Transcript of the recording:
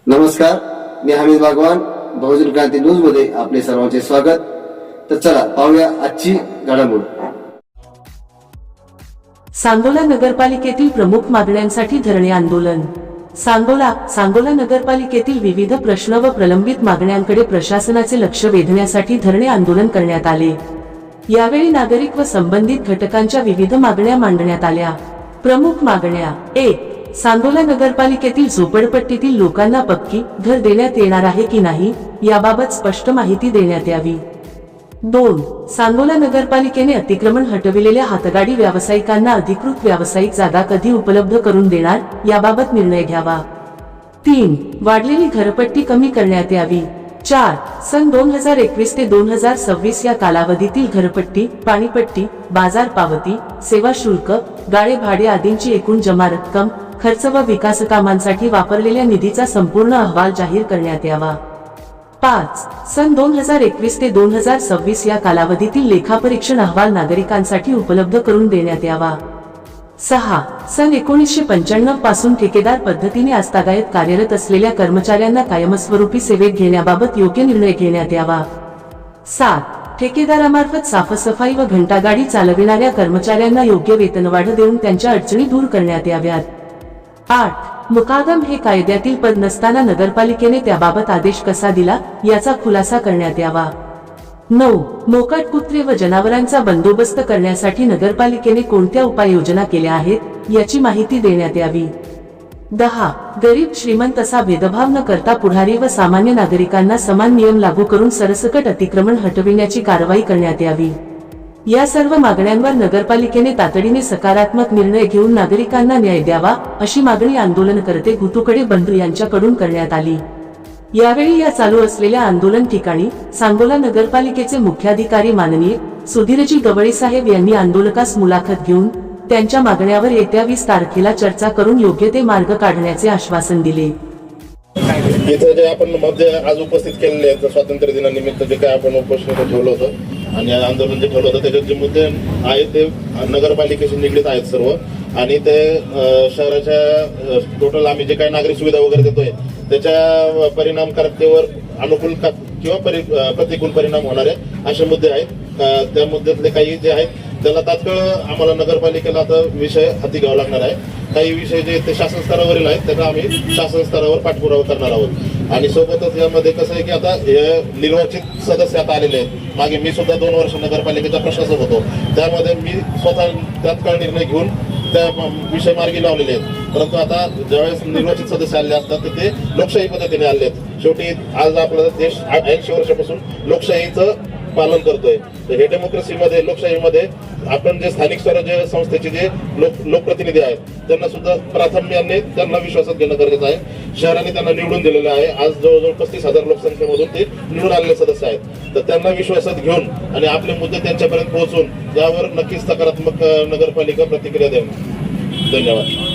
नमस्कार, मी हमीद भागवान. बहुजन क्रांती न्यूज मध्ये आपले सर्वांचे स्वागत. तर चला पाहूया आजची घडामोड. सांगोला नगरपालिकेतील प्रमुख मागण्यांसाठी धरणे आंदोलन. सांगोला नगरपालिकेतील विविध प्रश्न व प्रलंबित मागण्यांकडे प्रशासनाचे लक्ष वेधण्यासाठी धरणे आंदोलन करण्यात आले. यावेळी नागरिक व संबंधित घटकांच्या विविध मागण्या मांडण्यात आल्या. प्रमुख मागण्या: 1. सांगोला नगरपालिकेतील झोपडपट्टीतील लोकांना पक्की घर देण्यात येणार आहे की नाही याबाबत स्पष्ट माहिती देण्यात यावी. 2. सांगोला नगरपालिकेने अतिक्रमण हटविलेल्या हातगाडी व्यावसायिकांना अधिकृत व्यावसायिक जागा कधी उपलब्ध करून देणार याबाबत निर्णय घ्यावा. 3. वाढलेली घरपट्टी कमी करण्यात यावी. 4. सन 2021 ते 2026 या कालावधीतील घरपट्टी, पाणीपट्टी, बाजार पावती, सेवा शुल्क, गाळे भाडे आदींची एकूण जमा रक्कम, खर्च व विकास कामांसाठी वापरलेल्या निधीचा संपूर्ण अहवाल जाहीर करण्यात यावा. 5. सन 2021 ते 2026 या कालावधीतील लेखापरीक्षण अहवाल नागरिकांसाठी उपलब्ध करून देण्यात यावा. 6. सन 1995 पासून ठेकेदार पद्धतीने आजतागायत कार्यरत असलेल्या कर्मचाऱ्यांना कायमस्वरूपी सेवेत घेण्याबाबत योग्य निर्णय घेण्यात यावा. 7. ठेकेदारामार्फत साफसफाई व घंटागाडी चालविणाऱ्या कर्मचाऱ्यांना योग्य वेतनवाढ देऊन त्यांच्या अडचणी दूर करण्यात याव्यात. 8. मुकादम हे कायद्यातील पद नसताना नगरपालिकेने त्याबाबत आदेश कसा दिला याचा खुलासा करण्यात यावा. 9. मोकाट कुत्रे व जनावरांचा बंदोबस्त करण्यासाठी नगरपालिकेने कोणत्या उपाययोजना केल्या आहेत याची माहिती देण्यात यावी. 10. गरीब श्रीमंत असा भेदभाव न करता पुढारी व सामान्य नागरिकांना समान नियम लागू करून सरसकट अतिक्रमण हटविण्याची कारवाई करण्यात यावी. या सर्व मागण्यांवर नगरपालिकेने तातडीने सकारात्मक निर्णय घेऊन नागरिकांना न्याय द्यावा अशी मागणी आंदोलनकर्ते गुतुकडे बंधू यांच्याकडून करण्यात आली. यावेळी या चालू असलेल्या आंदोलन ठिकाणी सांगोला नगरपालिकेचे मुख्याधिकारी माननीय सुधीरजी गवळे साहेब यांनी आंदोलकास मुलाखत घेऊन त्यांच्या मागण्यावर येत्या 20 तारखेला चर्चा करून योग्य ते मार्ग काढण्याचे आश्वासन दिले. इथं जे आपण मध्ये आज उपस्थित केलेले आहेत स्वातंत्र्य दिनानिमित्त जे काय आपण उपोषण ठेवलं होतं आणि आंदोलन जे ठेवलं होतं त्याच्यात जे मुद्दे आहेत ते नगरपालिकेशी निगडीत आहेत सर्व. आणि ते शहराच्या टोटल आम्ही जे काही नागरी सुविधा वगैरे देतोय त्याच्या परिणामकारकतेवर अनुकूल किंवा प्रतिकूल परिणाम होणारे असे मुद्दे आहेत. त्या मुद्द्यातले काही जे आहेत त्याला तात्काळ आम्हाला नगरपालिकेला आता विषय हाती घ्यावा लागणार आहे. काही विषय जे ते शासन स्तरावरील आहेत त्यांना आम्ही शासन स्तरावर पाठपुरावा करणार आहोत. आणि सोबतच यामध्ये कसं आहे की आता हे निर्वाचित सदस्य आता आलेले आहेत. मागे मी सुद्धा 2 वर्ष नगरपालिकेचा प्रशासक होतो, त्यामध्ये मी स्वतः तात्काळ निर्णय घेऊन त्या विषय मार्गी लावलेले आहेत. परंतु आता ज्यावेळेस निर्वाचित सदस्य आले असतात तर ते लोकशाही पद्धतीने आले आहेत. शेवटी आज आपला देश 80 वर्षापासून लोकशाहीचं पालन करतोय. तर हे डेमोक्रेसीमध्ये लोकशाहीमध्ये आपण जे स्थानिक स्वराज्य संस्थेचे जे लोकप्रतिनिधी आहेत त्यांना सुद्धा प्राधान्याने त्यांना विश्वासात घेणं गरजेचं आहे. शहराने त्यांना निवडून दिलेलं आहे. आज जवळजवळ 35,000 लोकसंख्येमधून ते निवडून आलेले सदस्य आहेत. तर त्यांना विश्वासात घेऊन आणि आपले मुद्दे त्यांच्यापर्यंत पोहोचून यावर नक्कीच सकारात्मक नगरपालिका प्रतिक्रिया देईल. धन्यवाद.